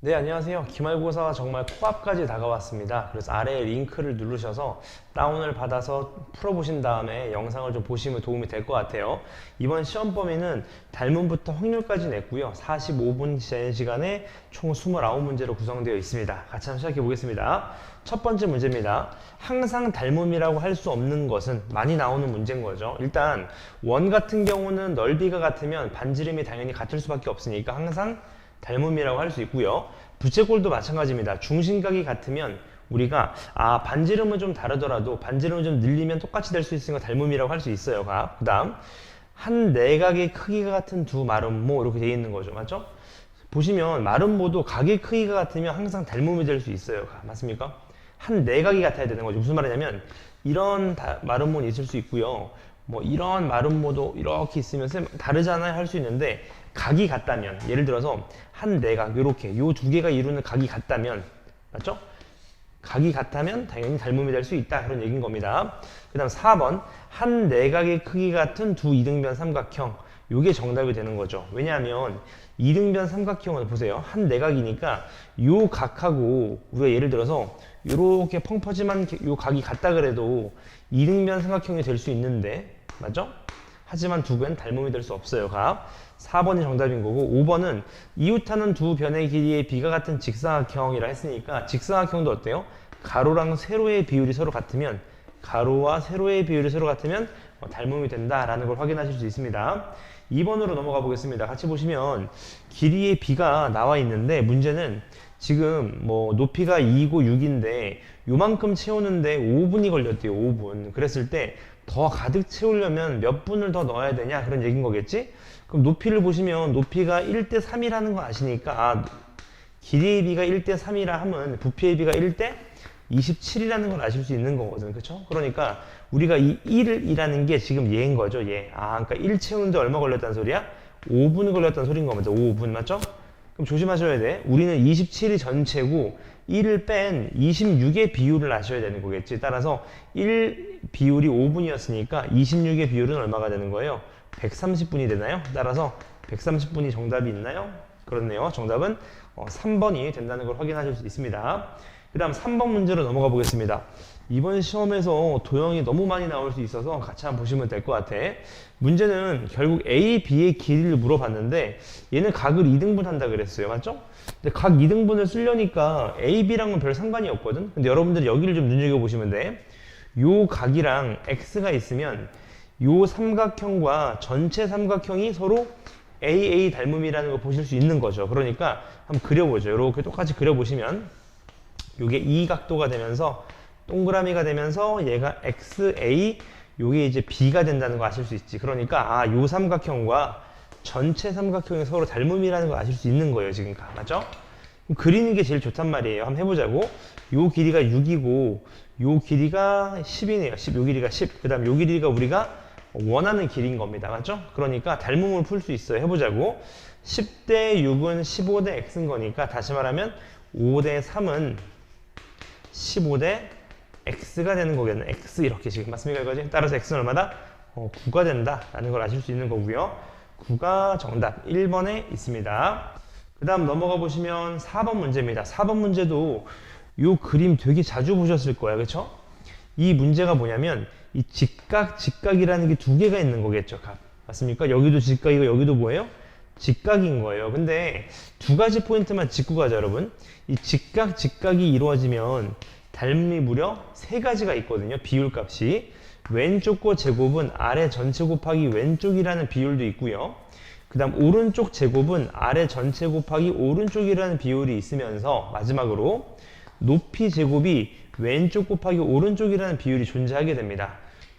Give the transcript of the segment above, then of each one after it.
네, 안녕하세요. 기말고사가 정말 코앞까지 다가왔습니다. 그래서 아래에 링크를 누르셔서 다운을 받아서 풀어보신 다음에 영상을 좀 보시면 도움이 될 것 같아요. 이번 시험 범위는 달문부터 확률까지 냈고요. 45분 제한 시간에 총 29문제로 구성되어 있습니다. 같이 한번 시작해 보겠습니다. 첫 번째 문제입니다. 항상 닮음이라고 할 수 없는 것은 많이 나오는 문제인 거죠. 일단 원 같은 경우는 넓이가 같으면 반지름이 당연히 같을 수밖에 없으니까 항상 닮음이라고 할 수 있고요. 부채꼴도 마찬가지입니다. 중심각이 같으면 우리가 반지름은 좀 다르더라도 반지름을 좀 늘리면 똑같이 될 수 있으니까 닮음이라고 할 수 있어요. 그 다음 한 내각의 크기가 같은 두 마름모 이렇게 되어 있는 거죠. 맞죠? 보시면 마름모도 각의 크기가 같으면 항상 닮음이 될 수 있어요. 맞습니까? 한 내각이 같아야 되는 거죠. 무슨 말이냐면 이런 마름모는 있을 수 있고요. 뭐 이런 마름모도 이렇게 있으면 다르잖아요 할 수 있는데 각이 같다면 예를 들어서 한 내각 이렇게 요 두 개가 이루는 각이 같다면 맞죠? 각이 같다면 당연히 닮음이 될 수 있다 그런 얘기인 겁니다. 그 다음 4번 한 내각의 크기 같은 두 이등변 삼각형 요게 정답이 되는 거죠. 왜냐하면 이등변 삼각형은 보세요. 한 내각이니까 요 각하고 우리가 예를 들어서 요렇게 펑퍼짐한 요 각이 같다 그래도 이등변 삼각형이 될 수 있는데 맞죠? 하지만 두 변 닮음이 될 수 없어요. 각 4번이 정답인 거고 5번은 이웃하는 두 변의 길이의 비가 같은 직사각형이라 했으니까 직사각형도 어때요? 가로랑 세로의 비율이 서로 같으면 가로와 세로의 비율이 서로 같으면 닮음이 된다라는 걸 확인하실 수 있습니다. 2번으로 넘어가 보겠습니다. 같이 보시면 길이의 비가 나와 있는데 문제는 지금 뭐 높이가 2고 6인데 요만큼 채우는데 5분이 걸렸대요. 5분. 그랬을 때 더 가득 채우려면 몇 분을 더 넣어야 되냐 그런 얘기인 거겠지? 그럼 높이를 보시면 높이가 1대 3이라는 거 아시니까 길이의 비가 1대 3이라 하면 부피의 비가 1대 27이라는 걸 아실 수 있는 거거든. 그쵸? 그러니까 우리가 이 1이라는 게 지금 얘인 거죠. 얘. 그러니까 1 채우는데 얼마 걸렸다는 소리야? 5분 걸렸다는 소리인 겁니다. 5분 맞죠? 그럼 조심하셔야 돼. 우리는 27이 전체고 1을 뺀 26의 비율을 아셔야 되는 거겠지. 따라서 1 비율이 5분이었으니까 26의 비율은 얼마가 되는 거예요? 130분이 되나요? 따라서 130분이 정답이 있나요? 그렇네요. 정답은 3번이 된다는 걸 확인하실 수 있습니다. 그 다음 3번 문제로 넘어가 보겠습니다. 이번 시험에서 도형이 너무 많이 나올 수 있어서 같이 한번 보시면 될 것 같아. 문제는 결국 A, B의 길이를 물어봤는데 얘는 각을 2등분 한다 그랬어요. 맞죠? 근데 각 2등분을 쓰려니까 A, B랑은 별 상관이 없거든. 근데 여러분들이 여기를 좀 눈여겨보시면 돼. 요 각이랑 X가 있으면 요 삼각형과 전체 삼각형이 서로 AA 닮음이라는 거 보실 수 있는 거죠. 그러니까 한번 그려보죠. 이렇게 똑같이 그려보시면 요게 이 각도가 되면서 동그라미가 되면서 얘가 XA 요게 이제 B가 된다는 거 아실 수 있지. 그러니까 요 삼각형과 전체 삼각형이 서로 닮음이라는 걸 아실 수 있는 거예요. 지금 맞죠? 그리는 게 제일 좋단 말이에요. 한번 해보자고. 요 길이가 6이고 요 길이가 10이네요. 10, 요 길이가 10. 그 다음 요 길이가 우리가 원하는 길이인 겁니다. 맞죠? 그러니까 닮음을 풀 수 있어요. 해보자고. 10대 6은 15대 x인 거니까 다시 말하면 5대 3은 15대 x가 되는 거겠네. x 이렇게 지금 맞습니까? 이거지? 따라서 x는 얼마다? 9가 된다라는 걸 아실 수 있는 거고요. 9가 정답 1번에 있습니다. 그 다음 넘어가 보시면 4번 문제입니다. 4번 문제도 이 그림 되게 자주 보셨을 거예요. 그렇죠? 이 문제가 뭐냐면 이 직각, 직각이라는 게 두 개가 있는 거겠죠. 각. 맞습니까? 여기도 직각이고 여기도 뭐예요? 직각인 거예요. 근데 두 가지 포인트만 짚고 가죠, 여러분. 이 직각, 직각이 이루어지면 닮음이 무려 세 가지가 있거든요. 비율값이. 왼쪽 거 제곱은 아래 전체 곱하기 왼쪽이라는 비율도 있고요. 그 다음 오른쪽 제곱은 아래 전체 곱하기 오른쪽이라는 비율이 있으면서 마지막으로 높이 제곱이 왼쪽 곱하기 오른쪽이라는 비율이 존재하게 됩니다.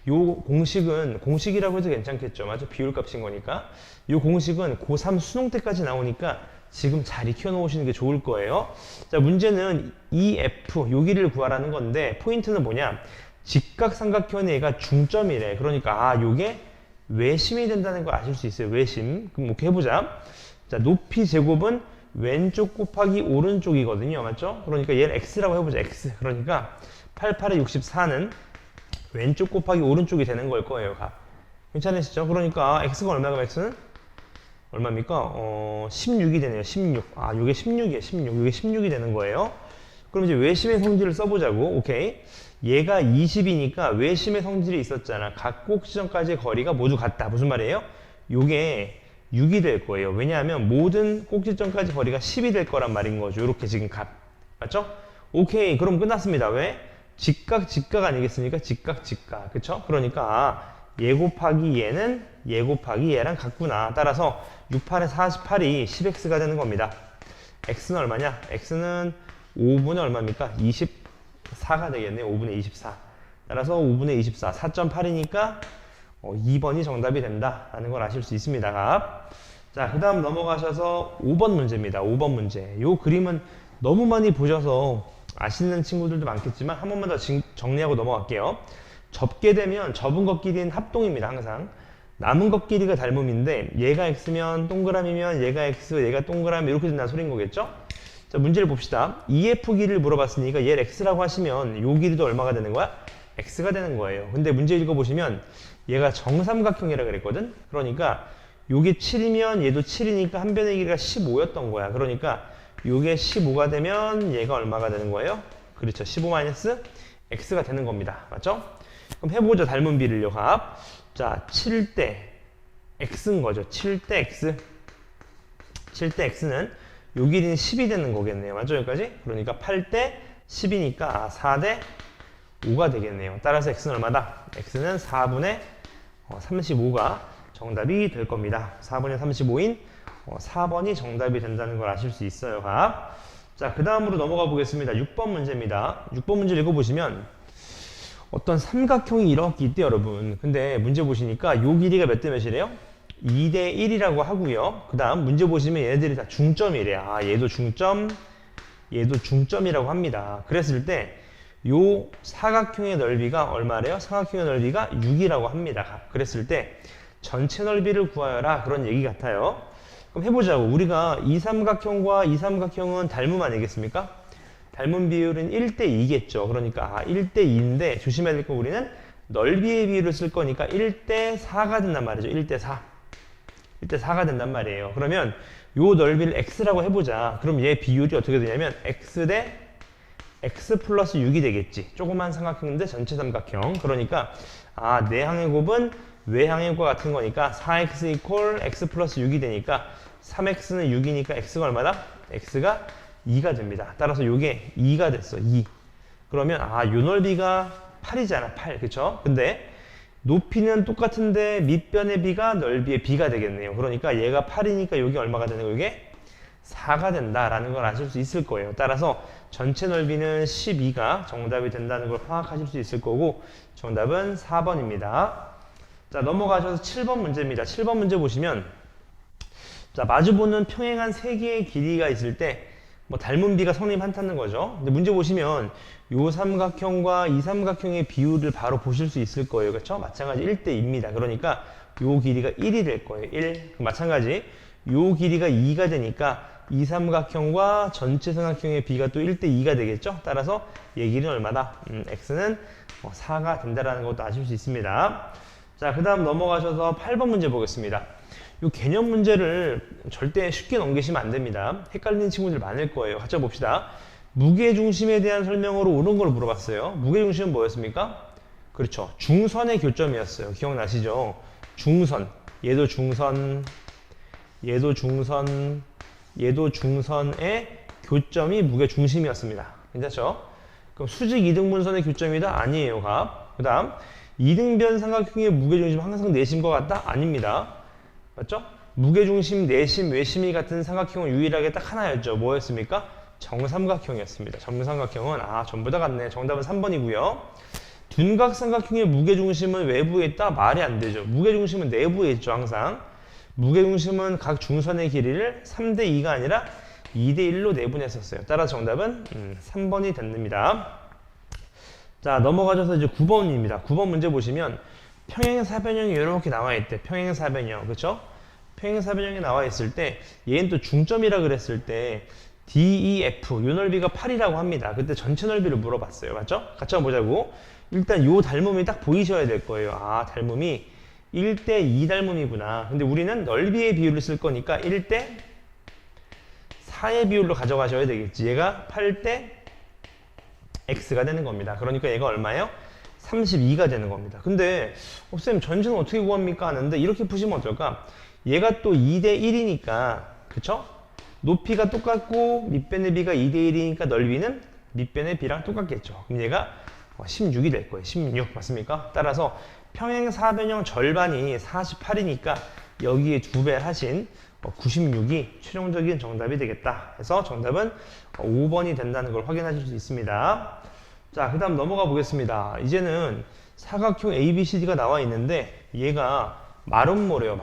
요 공식은 공식이라고 해도 괜찮겠죠. 맞죠? 비율값인 거니까. 요 공식은 고3 수능 때까지 나오니까 지금 잘 익혀 놓으시는 게 좋을 거예요. 자, 문제는 EF 요 길이를 구하라는 건데 포인트는 뭐냐? 직각삼각형의 얘가 중점이래. 그러니까 요게 외심이 된다는 걸 아실 수 있어요. 외심. 그럼 이렇게 해보자. 자, 높이 제곱은 왼쪽 곱하기 오른쪽이거든요. 맞죠? 그러니까 얘를 x라고 해보자. x. 그러니까 88에 64는 왼쪽 곱하기 오른쪽이 되는 걸 거예요. 각. 괜찮으시죠? 그러니까 x가 얼마가 x는 얼마입니까? 16이 되네요. 16. 아, 요게 16이에요. 16. 요게 16이 되는 거예요. 그럼 이제 외심의 성질을 써보자고. 오케이. 얘가 20이니까 외심의 성질이 있었잖아. 각 꼭지점까지의 거리가 모두 같다. 무슨 말이에요? 요게 6이 될 거예요. 왜냐하면 모든 꼭지점까지 거리가 10이 될 거란 말인 거죠. 요렇게 지금 값. 맞죠? 오케이. 그럼 끝났습니다. 왜? 직각, 직각 아니겠습니까? 직각, 직각. 그쵸? 그러니까 얘 곱하기 얘는 얘 곱하기 얘랑 같구나. 따라서 68에 48이 10x가 되는 겁니다. x는 얼마냐? x는 5분의 얼마입니까? 24가 되겠네요. 5분의 24. 따라서 5분의 24. 4.8이니까 2번이 정답이 된다라는 걸 아실 수 있습니다. 값. 자, 그 다음 넘어가셔서 5번 문제입니다. 5번 문제. 요 그림은 너무 많이 보셔서 아시는 친구들도 많겠지만 한 번만 더 정리하고 넘어갈게요. 접게 되면 접은 것 길이는 합동입니다. 항상. 남은 것 길이가 닮음인데 얘가 x면 동그라미면 얘가 x, 얘가 동그라미 이렇게 된다는 소린 거겠죠? 자, 문제를 봅시다. EF 길이를 물어봤으니까 얘를 x라고 하시면 요 길이도 얼마가 되는 거야? x가 되는 거예요. 근데 문제 읽어보시면 얘가 정삼각형이라 그랬거든? 그러니까 요게 7이면 얘도 7이니까 한 변의 길이가 15였던 거야. 그러니까 요게 15가 되면 얘가 얼마가 되는 거예요? 그렇죠. 15-x가 되는 겁니다. 맞죠? 그럼 해보죠. 닮은 비를요. 값. 자, 7대 x인 거죠. 7대 x. 7대 x는 요 길이는 10이 되는 거겠네요. 맞죠? 여기까지? 그러니까 8대 10이니까 4대 5가 되겠네요. 따라서 x는 얼마다? x는 4분의 35가 정답이 될 겁니다. 4분의 35인 4번이 정답이 된다는 걸 아실 수 있어요. 값. 자, 그 다음으로 넘어가 보겠습니다. 6번 문제입니다. 6번 문제 읽어보시면 어떤 삼각형이 이렇게 있대요, 여러분. 근데 문제 보시니까 요 길이가 몇 대 몇이래요? 2대 1이라고 하고요. 그 다음 문제 보시면 얘네들이 다 중점이래요. 아, 얘도 중점, 얘도 중점이라고 합니다. 그랬을 때 요 사각형의 넓이가 얼마래요? 사각형의 넓이가 6이라고 합니다. 그랬을 때 전체 넓이를 구하여라. 그런 얘기 같아요. 그럼 해보자고. 우리가 이 삼각형과 이 삼각형은 닮음 아니겠습니까? 닮은 비율은 1대 2겠죠. 그러니까 1대 2인데 조심해야 될 거 우리는 넓이의 비율을 쓸 거니까 1대 4가 된단 말이죠. 1대 4. 1대 4가 된단 말이에요. 그러면 요 넓이를 x라고 해보자. 그럼 얘 비율이 어떻게 되냐면 x 대 x 플러스 6이 되겠지. 조그만 삼각형인데 전체 삼각형. 그러니까 내항의 곱은 외항의 곱과 같은 거니까 4x 이퀄 x 플러스 6이 되니까 3x는 6이니까 x가 얼마다? x가 2가 됩니다. 따라서 요게 2가 됐어. 2. 그러면 요 넓이가 8이잖아. 8. 그쵸? 근데 높이는 똑같은데 밑변의 b가 넓이의 b가 되겠네요. 그러니까 얘가 8이니까 요게 얼마가 되는 거예요? 요게 4가 된다라는 걸 아실 수 있을 거예요. 따라서 전체 넓이는 12가 정답이 된다는 걸 파악하실 수 있을 거고 정답은 4번입니다. 자, 넘어가셔서 7번 문제입니다. 7번 문제 보시면 자, 마주보는 평행한 3개의 길이가 있을 때 뭐 닮은 비가 성립한다는 거죠. 근데 문제 보시면 요 삼각형과 이 삼각형의 비율을 바로 보실 수 있을 거예요. 그렇죠? 마찬가지 1대 2입니다. 그러니까 요 길이가 1이 될 거예요. 1. 마찬가지 요 길이가 2가 되니까 이 삼각형과 전체 삼각형의 비가 또 1대 2가 되겠죠? 따라서 얘 길이는 얼마다? x는 4가 된다라는 것도 아실 수 있습니다. 자, 그 다음 넘어가셔서 8번 문제 보겠습니다. 이 개념 문제를 절대 쉽게 넘기시면 안 됩니다. 헷갈리는 친구들 많을 거예요. 같이 봅시다. 무게중심에 대한 설명으로 옳은 걸 물어봤어요. 무게중심은 뭐였습니까? 그렇죠. 중선의 교점이었어요. 기억나시죠? 중선. 얘도 중선, 얘도 중선, 얘도 중선의 교점이 무게중심이었습니다. 괜찮죠? 그럼 수직 2등분선의 교점이다? 아니에요. 값. 그 다음 2등변 삼각형의 무게중심 항상 내심과 같다? 아닙니다. 맞죠? 무게중심, 내심, 외심이 같은 삼각형은 유일하게 딱 하나였죠. 뭐였습니까? 정삼각형이었습니다. 정삼각형은 전부 다 같네. 정답은 3번이고요. 둔각 삼각형의 무게중심은 외부에 있다? 말이 안 되죠. 무게중심은 내부에 있죠. 항상. 무게중심은 각 중선의 길이를 3대 2가 아니라 2대 1로 내분했었어요. 따라서 정답은 3번이 됩니다. 자, 넘어가셔서 이제 9번입니다. 9번 문제 보시면 평행사변형이 이렇게 나와 있대. 평행사변형. 그쵸? 평행사변형이 나와 있을 때 얘는 또 중점이라 그랬을 때 DEF 요 넓이가 8이라고 합니다. 그때 전체 넓이를 물어봤어요. 맞죠? 같이 한번 보자고. 일단 요 닮음이 딱 보이셔야 될 거예요. 닮음이 1대 2 닮음이구나. 근데 우리는 넓이의 비율을 쓸 거니까 1대 4의 비율로 가져가셔야 되겠지. 얘가 8대 x가 되는 겁니다. 그러니까 얘가 얼마예요? 32가 되는 겁니다. 근데 쌤 전체는 어떻게 구합니까? 하는데 이렇게 푸시면 어떨까? 얘가 또 2대 1이니까 그쵸? 높이가 똑같고 밑변의 비가 2대 1이니까 넓이는 밑변의 비랑 똑같겠죠. 그럼 얘가 16이 될 거예요. 16 맞습니까? 따라서 평행사변형 절반이 48이니까 여기에 2배 하신 96이 최종적인 정답이 되겠다. 그래서 정답은 5번이 된다는 걸 확인하실 수 있습니다. 자, 그 다음 넘어가 보겠습니다. 이제는 사각형 ABCD가 나와 있는데 얘가 마름모래요.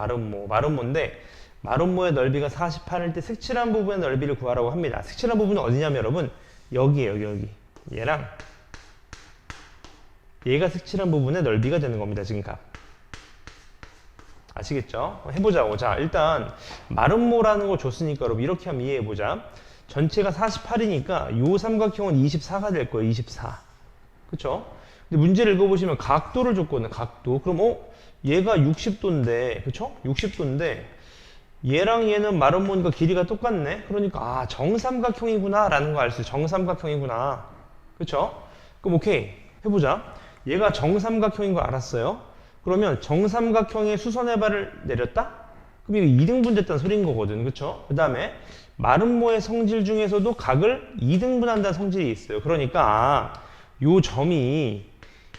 마름모인데 마름모의 넓이가 48일 때 색칠한 부분의 넓이를 구하라고 합니다. 색칠한 부분은 어디냐면 여러분 여기에요. 여기 얘랑 얘가 색칠한 부분의 넓이가 되는 겁니다. 지금 값 아시겠죠? 해보자고. 자, 일단 마름모라는 거 줬으니까 여러분 이렇게 한번 이해해보자. 전체가 48이니까 요 삼각형은 24가 될 거예요. 24. 그쵸? 근데 문제를 읽어보시면 각도를 줬거든요. 각도. 그럼 얘가 60도인데 그쵸? 60도인데 얘랑 얘는 마름모니까 길이가 똑같네. 그러니까 정삼각형이구나 라는 거 알 수 있어요. 정삼각형이구나. 그쵸? 그럼 오케이. 해보자. 얘가 정삼각형인 거 알았어요. 그러면 정삼각형의 수선의 발을 내렸다? 그럼 이거 2등분 됐다는 소리인 거거든. 그쵸? 그 다음에 마름모의 성질 중에서도 각을 2등분한다는 성질이 있어요. 그러니까 요 점이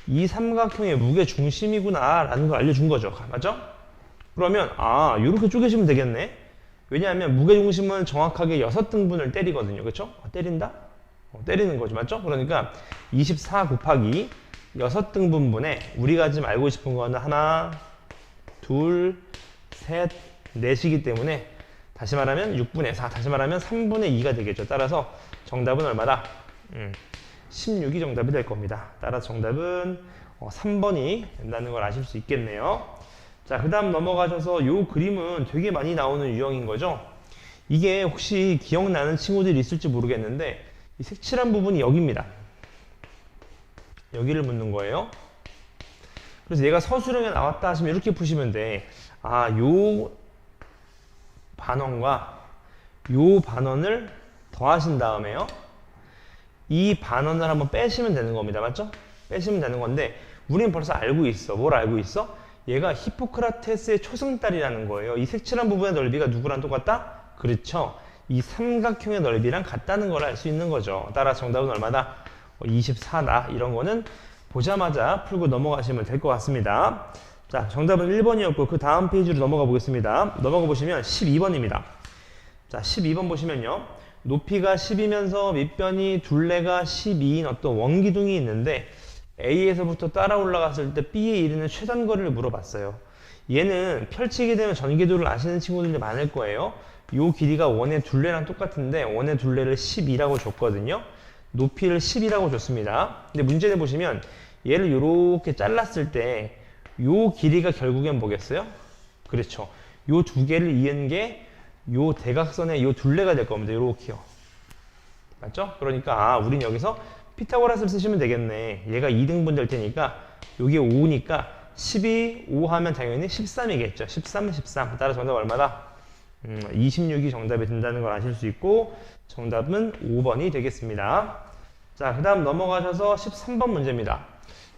이 삼각형의 무게 중심이구나 라는 걸 알려준 거죠. 맞죠? 그러면 요렇게 쪼개시면 되겠네. 왜냐하면 무게 중심은 정확하게 6등분을 때리거든요. 그쵸? 때린다? 때리는 거죠. 맞죠? 그러니까 24 곱하기 6등분분에 우리가 지금 알고 싶은 거는 하나, 둘, 셋, 넷이기 때문에 다시 말하면 6분의 4, 다시 말하면 3분의 2가 되겠죠. 따라서 정답은 얼마다? 16이 정답이 될 겁니다. 따라서 정답은 3번이 된다는 걸 아실 수 있겠네요. 자, 그 다음 넘어가셔서 요 그림은 되게 많이 나오는 유형인 거죠. 이게 혹시 기억나는 친구들이 있을지 모르겠는데 이 색칠한 부분이 여기입니다. 여기를 묻는 거예요. 그래서 얘가 서술형에 나왔다 하시면 이렇게 푸시면 돼. 요 반원과 요 반원을 더하신 다음에요. 이 반원을 한번 빼시면 되는 겁니다. 맞죠? 빼시면 되는 건데 우리는 벌써 알고 있어. 뭘 알고 있어? 얘가 히포크라테스의 초승달이라는 거예요. 이 색칠한 부분의 넓이가 누구랑 똑같다? 그렇죠. 이 삼각형의 넓이랑 같다는 걸 알 수 있는 거죠. 따라서 정답은 얼마다? 24다. 이런 거는 보자마자 풀고 넘어가시면 될 것 같습니다. 자, 정답은 1번이었고 그 다음 페이지로 넘어가 보겠습니다. 넘어가 보시면 12번입니다. 자, 12번 보시면요. 높이가 10이면서 밑변이 둘레가 12인 어떤 원기둥이 있는데 A에서부터 따라 올라갔을 때 B에 이르는 최단거리를 물어봤어요. 얘는 펼치게 되면 전개도를 아시는 친구들이 많을 거예요. 요 길이가 원의 둘레랑 똑같은데 원의 둘레를 12라고 줬거든요. 높이를 10이라고 줬습니다. 근데 문제를 보시면 얘를 이렇게 잘랐을 때 요 길이가 결국엔 뭐겠어요? 그렇죠. 요 두 개를 이은 게 요 대각선의 요 둘레가 될 겁니다. 요렇게요. 맞죠? 그러니까 우린 여기서 피타고라스를 쓰시면 되겠네. 얘가 2등분 될 테니까 여기 5니까 12, 5 하면 당연히 13이겠죠. 13, 13. 따라서 정답 얼마다? 26이 정답이 된다는 걸 아실 수 있고 정답은 5번이 되겠습니다. 자, 그 다음 넘어가셔서 13번 문제입니다.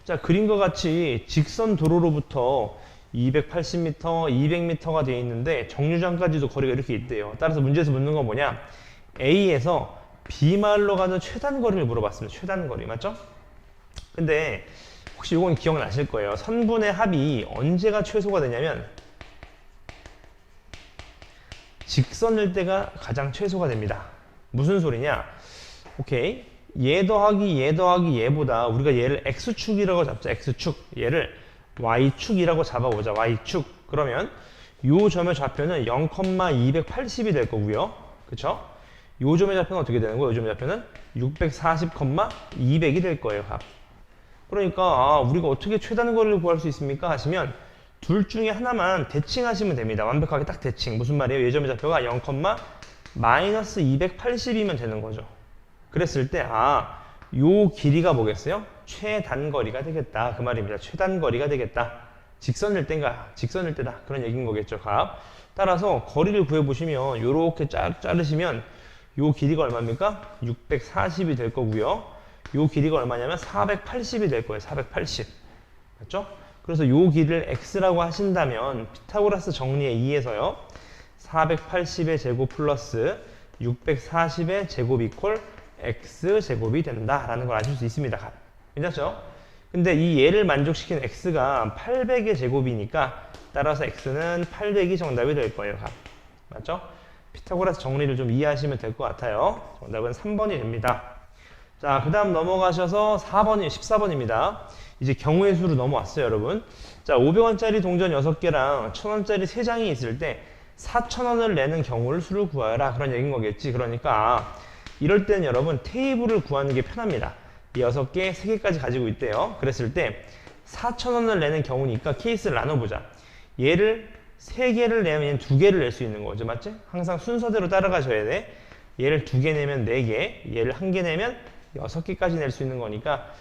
자, 그림과 같이 직선 도로로부터 280m, 200m가 되어 있는데 정류장까지도 거리가 이렇게 있대요. 따라서 문제에서 묻는 건 뭐냐? A에서 B마을로 가는 최단거리를 물어봤습니다. 최단거리 맞죠? 근데 혹시 이건 기억나실 거예요. 선분의 합이 언제가 최소가 되냐면 직선일 때가 가장 최소가 됩니다. 무슨 소리냐? 오케이. 얘 더하기 얘보다 우리가 얘를 X축이라고 잡자. X축. 얘를 Y축이라고 잡아보자. Y축. 그러면 요 점의 좌표는 0,280이 될 거고요. 그쵸? 요 점의 좌표는 어떻게 되는 거예요? 요 점의 좌표는 640,200이 될 거예요. 값. 그러니까 우리가 어떻게 최단거리를 구할 수 있습니까? 하시면 둘 중에 하나만 대칭하시면 됩니다. 완벽하게 딱 대칭. 무슨 말이에요? 이 점의 좌표가 0, 마이너스 280이면 되는 거죠. 그랬을 때 요 길이가 뭐겠어요? 최단거리가 되겠다. 그 말입니다. 최단거리가 되겠다. 직선일 때인가 직선일 때다 그런 얘기인 거겠죠. 값. 따라서 거리를 구해보시면 요렇게 자르시면 요 길이가 얼마입니까? 640이 될 거고요. 요 길이가 얼마냐면 480이 될 거예요. 480. 맞죠? 그래서 요 길이를 x라고 하신다면 피타고라스 정리에 의해서요. 480의 제곱 플러스 640의 제곱 이퀄 x제곱이 된다라는 걸 아실 수 있습니다. 괜찮죠? 근데 이 얘를 만족시킨 x가 800의 제곱이니까 따라서 x는 800이 정답이 될 거예요. 맞죠? 피타고라스 정리를 좀 이해하시면 될 것 같아요. 정답은 3번이 됩니다. 자, 그 다음 넘어가셔서 14번입니다. 이제 경우의 수로 넘어왔어요, 여러분. 자, 500원짜리 동전 6개랑 1000원짜리 3장이 있을 때 4,000원을 내는 경우를 수를 구하라. 그런 얘기인 거겠지. 그러니까 이럴 때는 여러분 테이블을 구하는 게 편합니다. 6개, 3개까지 가지고 있대요. 그랬을 때 4,000원을 내는 경우니까 케이스를 나눠보자. 얘를 3개를 내면 얘는 2개를 낼 수 있는 거죠. 맞지? 항상 순서대로 따라가셔야 돼. 얘를 2개 내면 4개, 얘를 1개 내면 6개까지 낼 수 있는 거니까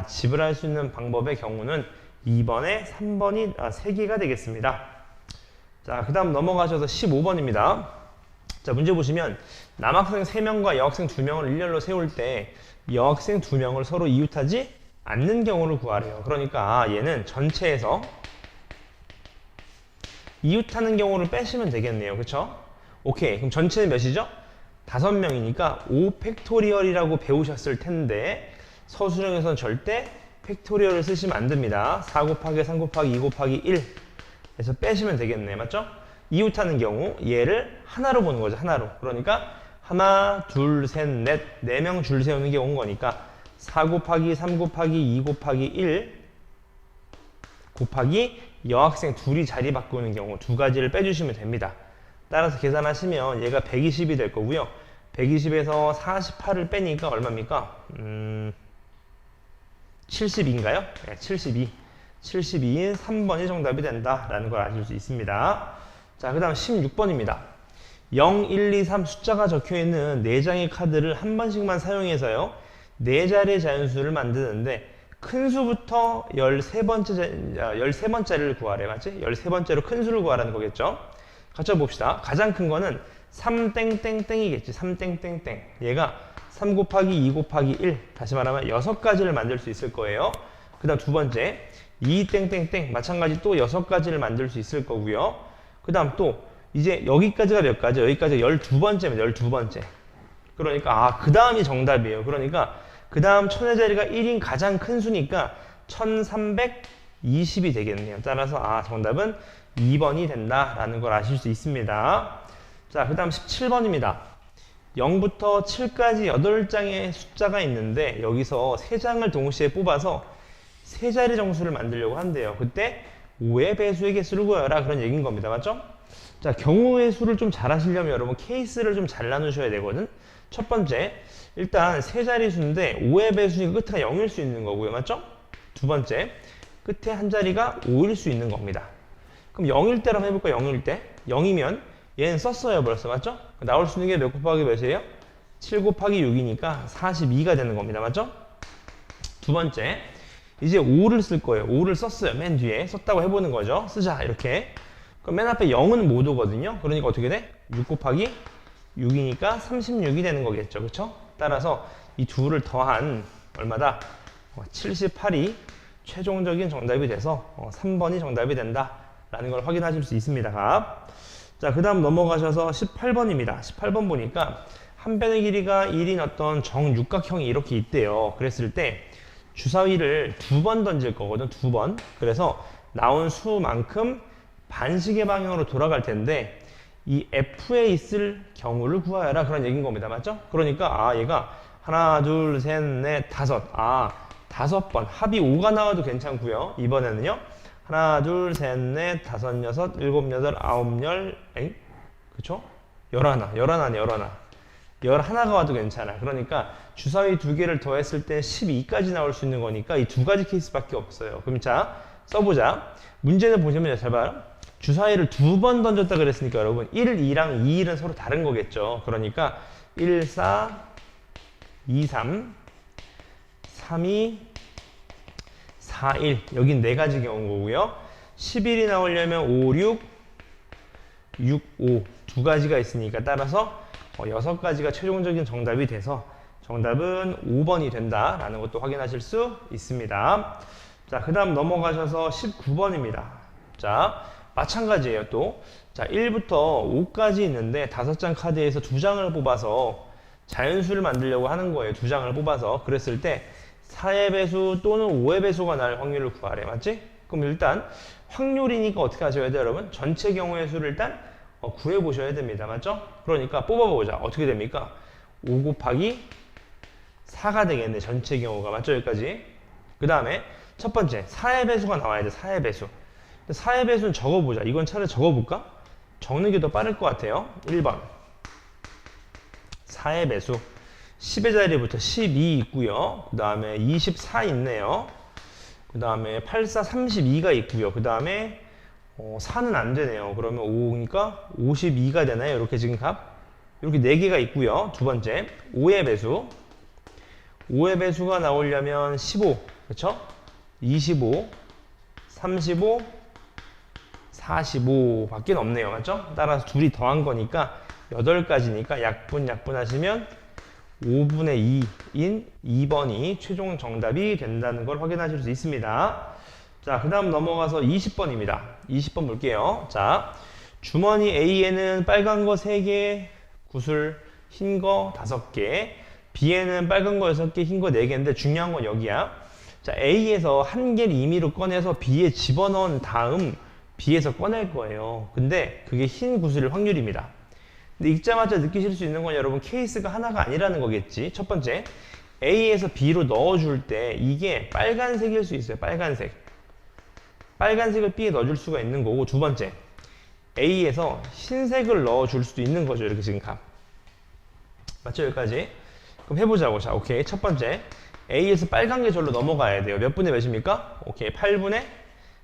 지불할 수 있는 방법의 경우는 2번에 3번이 3개가 되겠습니다. 자, 그 다음 넘어가셔서 15번입니다. 자, 문제 보시면 남학생 3명과 여학생 2명을 일렬로 세울 때 여학생 2명을 서로 이웃하지 않는 경우를 구하래요. 그러니까 얘는 전체에서 이웃하는 경우를 빼시면 되겠네요. 그쵸? 오케이. 그럼 전체는 몇이죠? 5명이니까 5팩토리얼이라고 배우셨을 텐데 서술형에서는 절대 팩토리얼을 쓰시면 안 됩니다. 4 곱하기 3 곱하기 2 곱하기 1 해서 빼시면 되겠네. 맞죠? 이웃하는 경우 얘를 하나로 보는 거죠. 하나로. 그러니까 하나, 둘, 셋, 넷, 4명 줄 세우는 게 온 거니까 4 곱하기 3 곱하기 2 곱하기 1 곱하기 여학생 둘이 자리 바꾸는 경우 두 가지를 빼주시면 됩니다. 따라서 계산하시면 얘가 120이 될 거고요. 120에서 48을 빼니까 얼마입니까? 72인가요? 네, 72. 72인 3번이 정답이 된다라는 걸 아실 수 있습니다. 자, 그 다음 16번입니다. 0, 1, 2, 3 숫자가 적혀있는 4장의 카드를 한 번씩만 사용해서요. 4자리의 자연수를 만드는데 큰 수부터 13번째를 구하래. 맞지? 13번째로 큰 수를 구하라는 거겠죠? 같이 봅시다. 가장 큰 거는 3땡땡땡이겠지. 3땡땡땡. 얘가 3 곱하기 2 곱하기 1. 다시 말하면 6가지를 만들 수 있을 거예요. 그 다음 두 번째 2땡땡땡. 마찬가지 또 6가지를 만들 수 있을 거고요. 그 다음 또 이제 여기까지가 몇 가지? 여기까지 12번째입니다. 12번째. 그러니까 그 다음이 정답이에요. 그러니까 그 다음 천의 자리가 1인 가장 큰 수니까 1320이 되겠네요. 따라서 정답은 2번이 된다라는 걸 아실 수 있습니다. 자, 그 다음 17번입니다. 0부터 7까지 8장의 숫자가 있는데 여기서 3장을 동시에 뽑아서 3자리 정수를 만들려고 한대요. 그때 5의 배수의 개수를 구하라 그런 얘기인 겁니다. 맞죠? 자, 경우의 수를 좀 잘 하시려면 여러분 케이스를 좀 잘 나누셔야 되거든. 첫 번째, 일단 3자리 수인데 5의 배수니까 끝에가 0일 수 있는 거고요. 맞죠? 두 번째, 끝에 한 자리가 5일 수 있는 겁니다. 그럼 0일 때로 한번 해볼까요? 0일 때. 0이면 얘는 썼어요. 벌써. 맞죠? 나올 수 있는 게 몇 곱하기 몇이에요? 7 곱하기 6이니까 42가 되는 겁니다. 맞죠? 두 번째, 이제 5를 쓸 거예요. 5를 썼어요. 맨 뒤에. 썼다고 해보는 거죠. 쓰자. 이렇게. 그럼 맨 앞에 0은 못 오거든요. 그러니까 어떻게 돼? 6 곱하기 6이니까 36이 되는 거겠죠. 그쵸? 따라서 이 둘을 더한 얼마다? 78이 최종적인 정답이 돼서 3번이 정답이 된다 라는 걸 확인하실 수 있습니다. 자, 그 다음 넘어가셔서 18번입니다. 18번 보니까 한 변의 길이가 1인 어떤 정육각형이 이렇게 있대요. 그랬을 때 주사위를 2번 던질 거거든. 2번. 그래서 나온 수만큼 반시계 방향으로 돌아갈 텐데 이 F에 있을 경우를 구하여라 그런 얘기인 겁니다. 맞죠? 그러니까 얘가 하나, 둘, 셋, 넷, 다섯. 5번. 합이 5가 나와도 괜찮고요. 이번에는요. 하나, 둘, 셋, 넷, 다섯, 여섯, 일곱, 여덟, 아홉, 열. 그쵸? 11. 11가 와도 괜찮아. 그러니까 주사위 2개를 더했을 때 12까지 나올 수 있는 거니까 이 2가지 케이스밖에 없어요. 그럼 자, 써보자. 문제는 보시면 잘 봐요. 주사위를 2번 던졌다 그랬으니까 여러분 1, 2랑 2, 1은 서로 다른 거겠죠. 그러니까 1, 4, 2, 3, 3, 2, 4, 1 여긴 4가지 경우인 거고요. 11이 나오려면 5, 6, 6, 5 두 가지가 있으니까 따라서 6가지가 최종적인 정답이 돼서 정답은 5번이 된다라는 것도 확인하실 수 있습니다. 자, 그 다음 넘어가셔서 19번입니다. 자, 마찬가지예요 또. 자, 1부터 5까지 있는데 5장 카드에서 2장을 뽑아서 자연수를 만들려고 하는 거예요. 2장을 뽑아서. 그랬을 때 4의 배수 또는 5의 배수가 날 확률을 구하래. 맞지? 그럼 일단 확률이니까 어떻게 하셔야 돼요, 여러분? 전체 경우의 수를 일단 구해보셔야 됩니다. 맞죠? 그러니까 뽑아보자. 어떻게 됩니까? 5 곱하기 4가 되겠네. 전체 경우가. 맞죠? 여기까지. 그 다음에 첫 번째 4의 배수가 나와야 돼. 4의 배수. 4의 배수는 적어보자. 이건 차라리 적어볼까? 적는 게 더 빠를 것 같아요. 1번 4의 배수 10의 자리부터 12 있고요. 그 다음에 24 있네요. 그 다음에 8, 4, 32가 있고요. 그 다음에 4는 안 되네요. 그러면 5니까 52가 되나요? 이렇게 지금 값 이렇게 4개가 있고요. 두 번째 5의 배수 5의 배수가 나오려면 15 그렇죠? 25 35 45 밖에 없네요. 맞죠? 따라서 둘이 더한 거니까 8가지니까 약분 하시면 5분의 2인 2번이 최종 정답이 된다는 걸 확인하실 수 있습니다. 자, 그 다음 넘어가서 20번입니다. 20번 볼게요. 자, 주머니 A에는 빨간 거 3개, 구슬 흰 거 5개, B에는 빨간 거 6개, 흰 거 4개인데 중요한 건 여기야. 자, A에서 한 개를 임의로 꺼내서 B에 집어넣은 다음 B에서 꺼낼 거예요. 근데 그게 흰 구슬일 확률입니다. 근데 읽자마자 느끼실 수 있는 건 여러분 케이스가 하나가 아니라는 거겠지. 첫 번째, A에서 B로 넣어줄 때 이게 빨간색일 수 있어요. 빨간색. 빨간색을 B에 넣어줄 수가 있는 거고, 두 번째, A에서 흰색을 넣어줄 수도 있는 거죠. 이렇게 지금 값. 맞죠? 여기까지. 그럼 해보자고. 자, 오케이. 첫 번째, A에서 빨간 게 절로 넘어가야 돼요. 몇 분의 몇입니까? 오케이. 8분의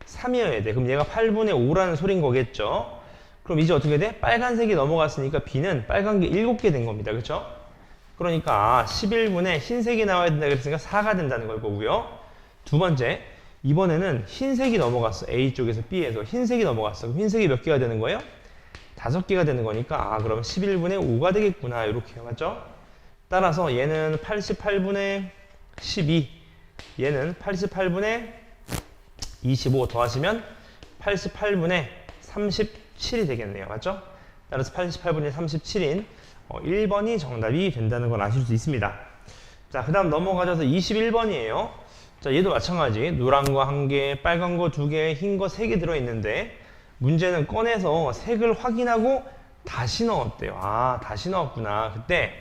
3이어야 돼. 그럼 얘가 8분의 5라는 소린 거겠죠? 그럼 이제 어떻게 돼? 빨간색이 넘어갔으니까 B는 빨간 게 7개 된 겁니다. 그렇죠? 그러니까 11분의 흰색이 나와야 된다 그랬으니까 4가 된다는 걸 거고요. 두 번째, 이번에는 흰색이 넘어갔어. A 쪽에서 B에서 흰색이 넘어갔어. 그럼 흰색이 몇 개가 되는 거예요? 5개가 되는 거니까 그러면 11분의 5가 되겠구나. 이렇게요. 맞죠? 따라서 얘는 88분의 12, 얘는 88분의 25 더하시면 88분의 37이 되겠네요. 맞죠? 따라서 88분의 37인 1번이 정답이 된다는 걸 아실 수 있습니다. 자, 그 다음 넘어가셔서 21번이에요. 자, 얘도 마찬가지. 노란 거 1개, 빨간 거 2개, 흰 거 3개 들어있는데 문제는 꺼내서 색을 확인하고 다시 넣었대요. 아, 다시 넣었구나. 그때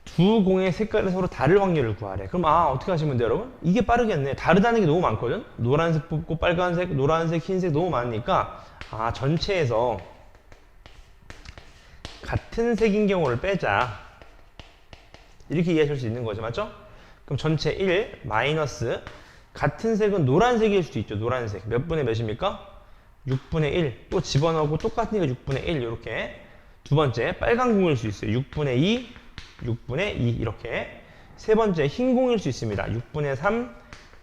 두 공의 색깔이 서로 다를 확률을 구하래. 그럼 어떻게 하시면 돼요, 여러분? 이게 빠르겠네. 다르다는 게 너무 많거든? 노란색 뽑고 빨간색, 노란색, 흰색 너무 많으니까 전체에서 같은 색인 경우를 빼자. 이렇게 이해하실 수 있는 거죠. 맞죠? 그럼 전체 1 마이너스 같은 색은 노란색일 수도 있죠. 노란색. 몇 분의 몇입니까? 6분의 1. 또 집어넣고 똑같으니까 6분의 1 이렇게. 두 번째 빨간 공일 수 있어요. 6분의 2 6분의 2 이렇게. 세 번째 흰 공일 수 있습니다. 6분의 3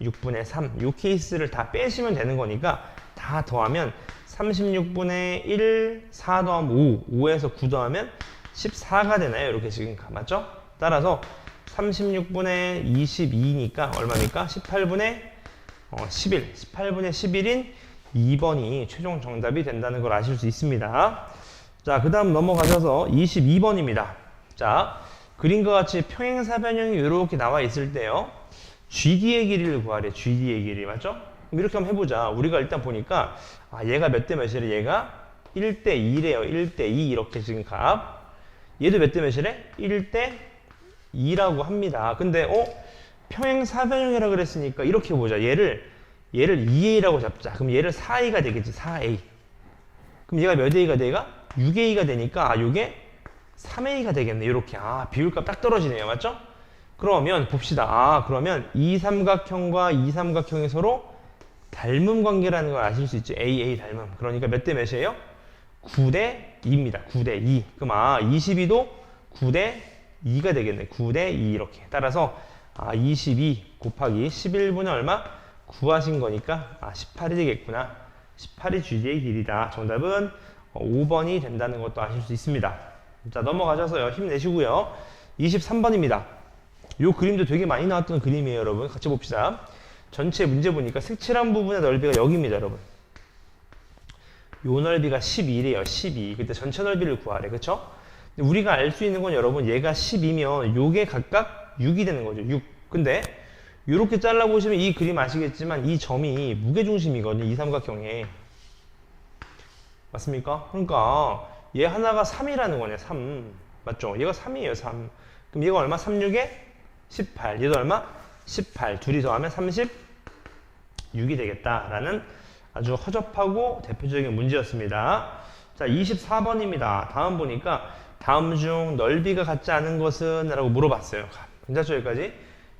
6분의 3. 이 케이스를 다 빼시면 되는 거니까 다 더하면 36분의 1 4 더하면 5 5에서 9 더하면 14가 되나요? 이렇게 지금 맞죠? 따라서 36분의 22니까 얼마입니까? 18분의 11 18분의 11인 2번이 최종 정답이 된다는 걸 아실 수 있습니다. 자, 그 다음 넘어가셔서 22번입니다. 자, 그림과 같이 평행사변형이 이렇게 나와 있을 때요, GD의 길이를 구하래. GD의 길이. 맞죠? 그럼 이렇게 한번 해보자. 우리가 일단 보니까 얘가 몇 대 몇이래? 얘가 1대 2래요. 1대 2 이렇게 지금 값. 얘도 몇 대 몇이래? 1대 2라고 합니다. 근데 평행사변형이라 그랬으니까 이렇게 보자. 얘를 2A라고 잡자. 그럼 얘를 4A가 되겠지. 4A. 그럼 얘가 몇 A가 돼? 얘가 6A가 되니까 이게 3A가 되겠네. 이렇게. 비율값 딱 떨어지네요. 맞죠? 그러면 봅시다. 그러면 이 삼각형과 이 삼각형이 서로 닮음 관계라는 걸 아실 수 있죠. AA 닮음. 그러니까 몇 대 몇이에요? 9대 2입니다. 9대 2. 그럼 22도 9대 2가 되겠네. 9대 2 이렇게. 따라서 22 곱하기 11분의 얼마? 9 하신 거니까 18이 되겠구나. 18이 GD의 길이다. 정답은 5번이 된다는 것도 아실 수 있습니다. 자, 넘어가셔서요. 힘내시고요. 23번입니다. 이 그림도 되게 많이 나왔던 그림이에요, 여러분. 같이 봅시다. 전체 문제 보니까 색칠한 부분의 넓이가 여기입니다, 여러분. 요 넓이가 11이에요, 12. 그때 전체 넓이를 구하래, 그쵸? 근데 우리가 알 수 있는 건 여러분, 얘가 12면 요게 각각 6이 되는 거죠, 6. 근데 이렇게 잘라보시면 이 그림 아시겠지만 이 점이 무게중심이거든요, 이 삼각형에. 맞습니까? 그러니까 얘 하나가 3이라는 거네, 3. 맞죠? 얘가 3이에요, 3. 그럼 얘가 얼마? 36에 18. 얘도 얼마? 18. 둘이 더하면 36이 되겠다라는 아주 허접하고 대표적인 문제였습니다. 자, 24번입니다. 다음 보니까 다음 중 넓이가 같지 않은 것은? 라고 물어봤어요. 괜찮죠? 여기까지?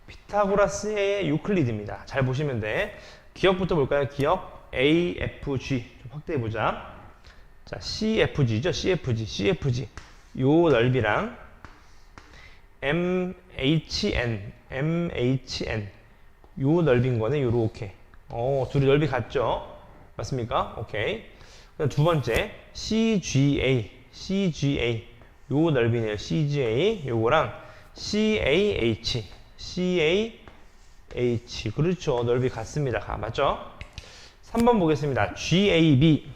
피타고라스의 유클리드입니다. 잘 보시면 돼. 기억부터 볼까요? 기억 A, F, G 좀 확대해보자. 자, CFG죠? CFG 요 넓이랑 MHN 요 넓인 거네. 요렇게 둘이 넓이 같죠? 맞습니까? 오케이. 두 번째 CGA 요 넓이네요. CGA 요거랑 CAH 그렇죠. 넓이 같습니다. 맞죠? 3번 보겠습니다. GAB가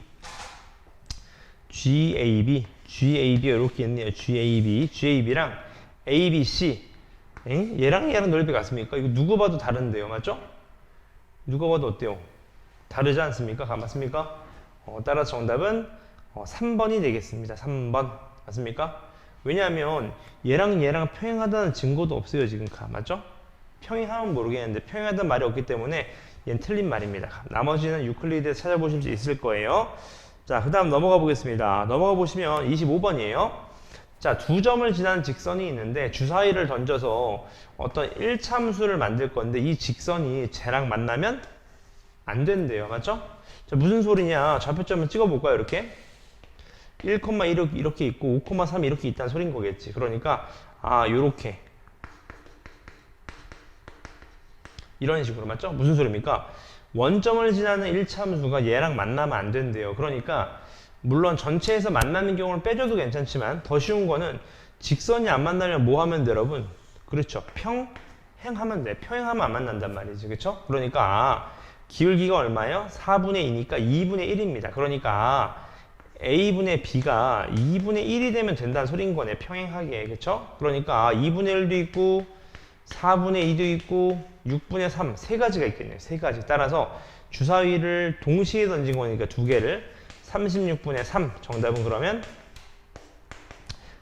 이렇게 있네요. GAB랑 ABC 얘랑 넓이 같습니까? 이거 누구 봐도 다른데요. 맞죠? 누가 봐도 어때요? 다르지 않습니까? 맞습니까? 따라서 정답은 3번이 되겠습니다. 3번 맞습니까? 왜냐하면 얘랑 평행하다는 증거도 없어요. 지금 맞죠? 평행하면 모르겠는데 평행하다는 말이 없기 때문에 얘는 틀린 말입니다. 나머지는 유클리드에 찾아보실 수 있을 거예요. 자, 그 다음 넘어가 보겠습니다. 넘어가 보시면 25번이에요. 자, 두 점을 지나는 직선이 있는데 주사위를 던져서 어떤 1참수를 만들 건데 이 직선이 쟤랑 만나면 안 된대요. 맞죠? 자, 무슨 소리냐? 좌표점을 찍어 볼까요? 이렇게 1,1 이렇게 있고 5,3 이렇게 있다는 소린 거겠지. 그러니까 요렇게 이런 식으로. 맞죠? 무슨 소리입니까? 원점을 지나는 1참수가 얘랑 만나면 안 된대요. 그러니까 물론 전체에서 만나는 경우를 빼줘도 괜찮지만 더 쉬운 거는 직선이 안 만나면 뭐 하면 돼, 여러분? 그렇죠. 평행하면 돼. 평행하면 안 만난단 말이지. 그렇죠? 그러니까 기울기가 얼마예요? 4분의 2니까 2분의 1입니다. 그러니까 A분의 B가 2분의 1이 되면 된다는 소린 거네. 평행하게. 그렇죠? 그러니까 2분의 1도 있고 4분의 2도 있고 6분의 3 세 가지가 있겠네요. 세 가지. 따라서 주사위를 동시에 던진 거니까 두 개를 36분의 3 정답은 그러면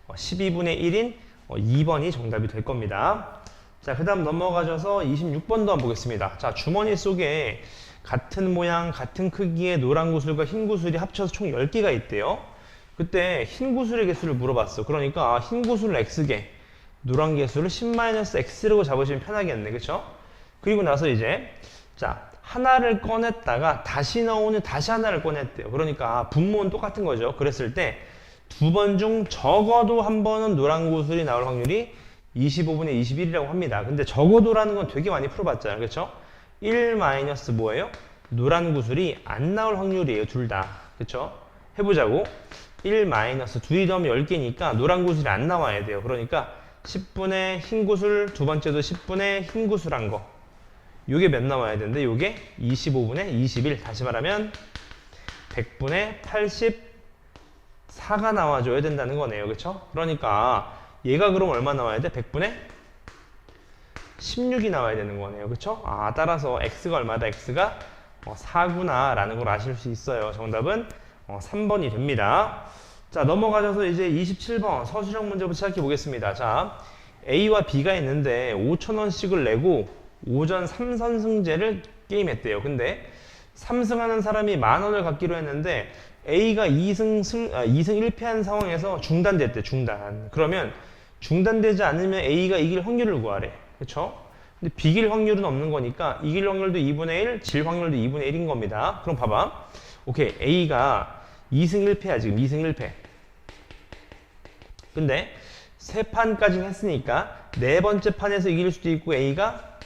12분의 1인 2번이 정답이 될 겁니다. 자, 그 다음 넘어가셔서 26번도 한번 보겠습니다. 자, 주머니 속에 같은 모양, 같은 크기의 노란 구슬과 흰 구슬이 합쳐서 총 10개가 있대요. 그때 흰 구슬의 개수를 물어봤어. 그러니까 흰 구슬을 X개, 노란 개수를 10-X라고 잡으시면 편하겠네. 그쵸? 그리고 나서 이제 자, 하나를 꺼냈다가 다시 넣으니 다시 하나를 꺼냈대요. 그러니까 분모는 똑같은 거죠. 그랬을 때 두 번 중 적어도 한 번은 노란 구슬이 나올 확률이 25분의 21이라고 합니다. 근데 적어도라는 건 되게 많이 풀어봤잖아요. 그렇죠? 1 마이너스 뭐예요? 노란 구슬이 안 나올 확률이에요. 둘 다. 그렇죠? 해보자고. 1 마이너스 둘이 더하면 10개니까 노란 구슬이 안 나와야 돼요. 그러니까 10분의 흰 구슬, 두 번째도 10분의 흰 구슬 한 거. 요게 몇 나와야 되는데 요게 25분의 21. 다시 말하면 100분의 84가 나와줘야 된다는 거네요. 그렇죠? 그러니까 얘가 그럼 얼마 나와야 돼? 100분의 16이 나와야 되는 거네요. 그쵸? 따라서 x가 얼마다? x가 4구나 라는 걸 아실 수 있어요. 정답은 3번이 됩니다. 자, 넘어가셔서 이제 27번 서술형 문제부터 시작해 보겠습니다. 자, A와 B가 있는데 5,000원씩을 내고 오전 3선승제를 게임했대요. 근데 3승하는 사람이 10,000원을 갖기로 했는데 A가 2승 1패한 상황에서 중단됐대. 중단. 그러면 중단되지 않으면 A가 이길 확률을 구하래. 그쵸? 근데 비길 확률은 없는 거니까 이길 확률도 2분의 1, 질 확률도 2분의 1인 겁니다. 그럼 봐봐. 오케이. A가 2승 1패야. 지금 2승 1패. 근데 세 판까지는 했으니까 네 번째 판에서 이길 수도 있고 A가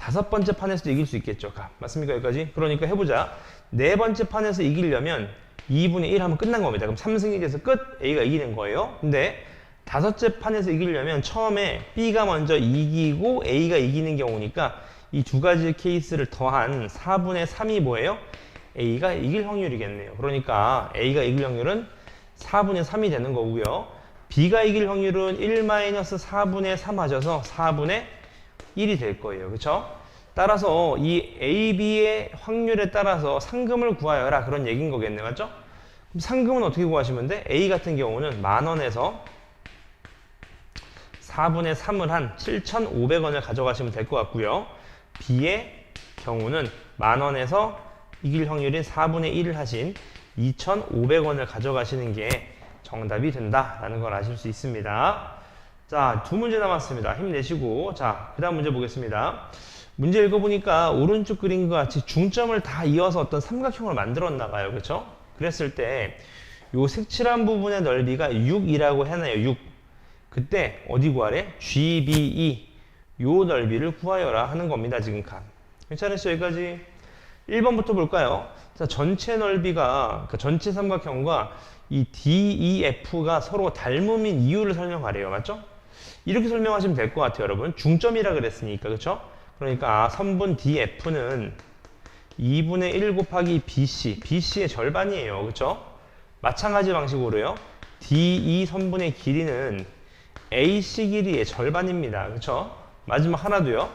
다섯 번째 판에서도 이길 수 있겠죠. 맞습니까? 여기까지? 그러니까 해보자. 네 번째 판에서 이기려면 2분의 1 하면 끝난 겁니다. 그럼 3승 1에서 끝, A가 이기는 거예요. 근데 다섯째 판에서 이기려면 처음에 B가 먼저 이기고 A가 이기는 경우니까 이 두 가지 케이스를 더한 4분의 3이 뭐예요? A가 이길 확률이겠네요. 그러니까 A가 이길 확률은 4분의 3이 되는 거고요. B가 이길 확률은 1-4분의 3 하셔서 4분의 1이 될 거예요. 그렇죠? 따라서 이 A, B의 확률에 따라서 상금을 구하여라 그런 얘기인 거겠네. 맞죠? 그럼 상금은 어떻게 구하시면 돼? A 같은 경우는 10,000원에서 4분의 3을 한 7,500원을 가져가시면 될 것 같고요. B의 경우는 10,000원에서 이길 확률인 4분의 1을 하신 2,500원을 가져가시는 게 정답이 된다라는 걸 아실 수 있습니다. 자, 두 문제 남았습니다. 힘내시고. 자, 그 다음 문제 보겠습니다. 문제 읽어보니까 오른쪽 그림과 같이 중점을 다 이어서 어떤 삼각형을 만들었나 봐요. 그렇죠? 그랬을 때 요 색칠한 부분의 넓이가 6이라고 해놔요. 6. 그때 어디 구하래? GBE 요 넓이를 구하여라 하는 겁니다. 지금 칸. 괜찮으시죠? 여기까지? 1번부터 볼까요? 자, 전체 넓이가 그러니까 전체 삼각형과 이 DEF가 서로 닮음인 이유를 설명하래요. 맞죠? 이렇게 설명하시면 될 것 같아요. 여러분. 중점이라 그랬으니까. 그렇죠? 그러니까 선분 DF는 2분의 1 곱하기 BC, BC의 절반이에요. 그렇죠? 마찬가지 방식으로요. DE 선분의 길이는 AC 길이의 절반입니다. 그렇죠? 마지막 하나도요.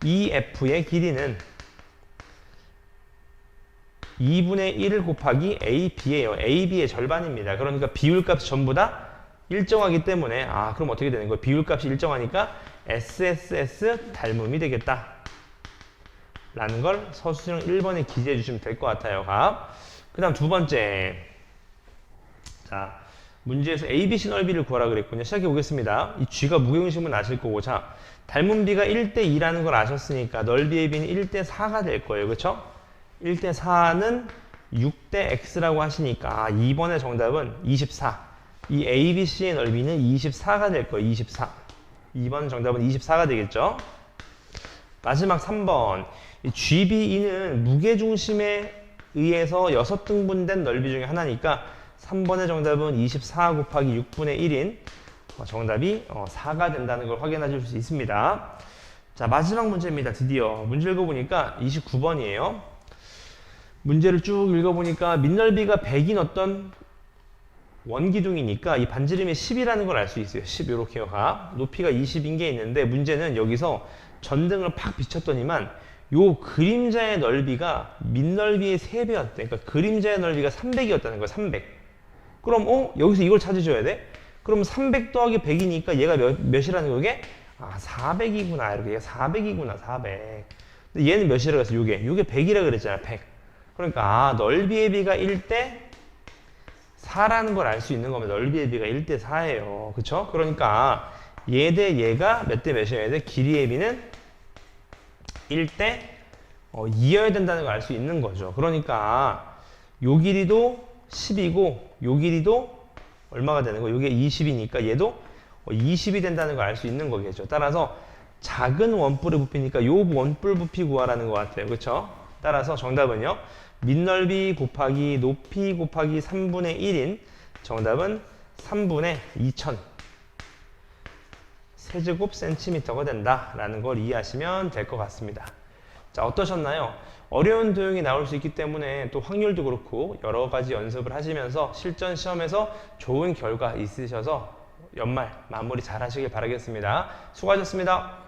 EF의 길이는 2분의 1 곱하기 AB예요. AB의 절반입니다. 그러니까 비율값이 전부 다 일정하기 때문에 그럼 어떻게 되는 거예요? 비율값이 일정하니까 SSS 닮음이 되겠다. 라는 걸 서술형 1번에 기재해 주시면 될 것 같아요. 그 다음 두 번째. 자, 문제에서 ABC 넓이를 구하라 그랬군요. 시작해 보겠습니다. 이 G가 무게중심은 아실 거고, 자, 닮은 B가 1대2라는 걸 아셨으니까 넓이의 B는 1대4가 될 거예요. 그렇죠? 1대4는 6대 X라고 하시니까 2번의 정답은 24. 이 ABC의 넓이는 24가 될 거예요. 24. 2번 정답은 24가 되겠죠? 마지막 3번. 이 GBE는 무게중심에 의해서 6등분된 넓이 중에 하나니까 3번의 정답은 24 곱하기 6분의 1인 정답이 4가 된다는 걸 확인하실 수 있습니다. 자, 마지막 문제입니다. 드디어 문제 읽어보니까 29번이에요. 문제를 쭉 읽어보니까 밑넓이가 100인 어떤 원기둥이니까 이 반지름이 10이라는 걸 알 수 있어요. 10 이렇게요. 높이가 20인 게 있는데 문제는 여기서 전등을 팍 비췄더니만 요 그림자의 넓이가 밑넓이의 3배였대. 그러니까 그림자의 넓이가 300이었다는 거야. 300. 그럼 여기서 이걸 찾으셔야 돼? 그럼 300 더하기 100이니까 얘가 몇이라는 거게? 400이구나. 이렇게 얘가 400이구나. 400. 근데 얘는 몇이라고 했어? 요게 100이라 그랬잖아. 100. 그러니까 넓이의 비가 1대 4라는 걸 알 수 있는 겁니다. 넓이의 비가 1대 4예요. 그쵸? 그러니까 얘 대 얘가 몇 대 몇이어야 돼? 길이의 비는 1대 2여야 된다는 걸 알 수 있는 거죠. 그러니까 요 길이도 10이고 요 길이도 얼마가 되는 거예요? 요게 20이니까 얘도 20이 된다는 걸 알 수 있는 거겠죠. 따라서 작은 원뿔의 부피니까 요 원뿔 부피 구하라는 것 같아요. 그쵸? 따라서 정답은요. 밑넓이 곱하기 높이 곱하기 3분의 1인 정답은 3분의 2000 세제곱 센티미터가 된다라는 걸 이해하시면 될 것 같습니다. 자, 어떠셨나요? 어려운 도형이 나올 수 있기 때문에 또 확률도 그렇고 여러 가지 연습을 하시면서 실전 시험에서 좋은 결과 있으셔서 연말 마무리 잘 하시길 바라겠습니다. 수고하셨습니다.